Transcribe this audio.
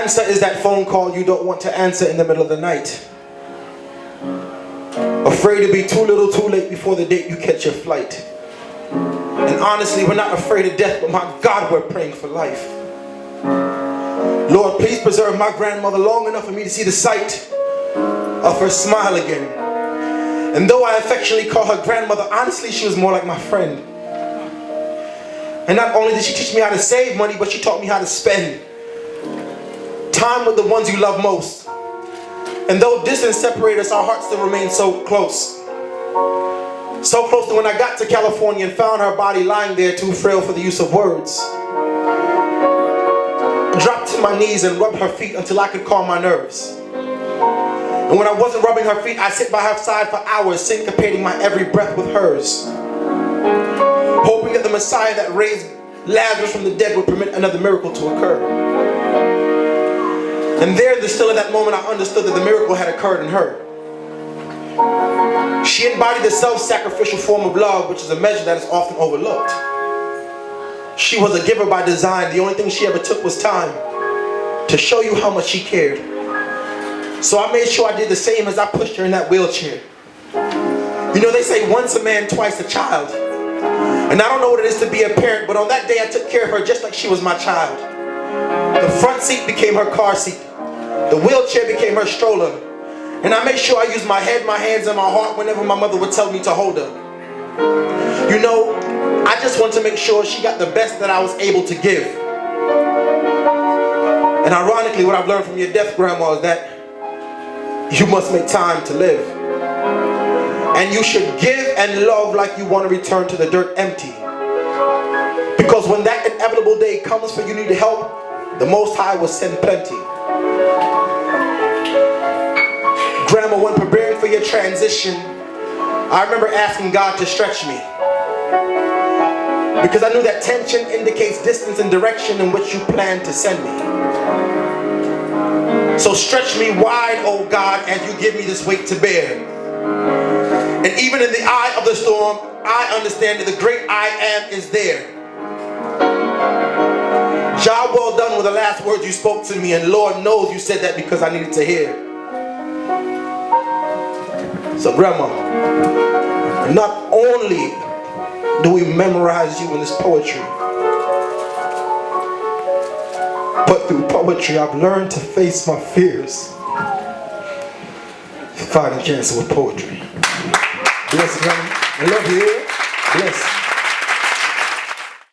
Cancer is that phone call you don't want to answer in the middle of the night. Afraid to be too little too late before the date you catch your flight. And honestly, we're not afraid of death, but my God, we're praying for life. Lord, please preserve my grandmother long enough for me to see the sight of her smile again. And though I affectionately call her grandmother, honestly, she was more like my friend. And not only did she teach me how to save money, but she taught me how to spend time with the ones you love most. And though distance separates us, our hearts still remain so close. So close that when I got to California and found her body lying there too frail for the use of words, I dropped to my knees and rubbed her feet until I could calm my nerves. And when I wasn't rubbing her feet, I sit by her side for hours, syncopating my every breath with hers, hoping that the Messiah that raised Lazarus from the dead would permit another miracle to occur. And there in the still of that moment, I understood that the miracle had occurred in her. She embodied the self-sacrificial form of love, which is a measure that is often overlooked. She was a giver by design. The only thing she ever took was time to show you how much she cared. So I made sure I did the same as I pushed her in that wheelchair. You know, they say once a man, twice a child. And I don't know what it is to be a parent, but on that day I took care of her just like she was my child. The front seat became her car seat. The wheelchair became her stroller. And I made sure I used my head, my hands, and my heart whenever my mother would tell me to hold her. You know, I just want to make sure she got the best that I was able to give. And ironically, what I've learned from your deaf grandma is that you must make time to live. And you should give and love like you want to return to the dirt empty. Because when that inevitable day comes for you need help, the Most High will send plenty. Grandma, when preparing for your transition, I remember asking God to stretch me. Because I knew that tension indicates distance and direction in which you plan to send me. So stretch me wide, oh God, as you give me this weight to bear. And even in the eye of the storm, I understand that the great I am is there. Job well done with the last words you spoke to me, and Lord knows you said that because I needed to hear. So Grandma, not only do we memorize you in this poetry, but through poetry I've learned to face my fears. Fighting cancer with poetry. Bless, Grandma. I love you. Bless.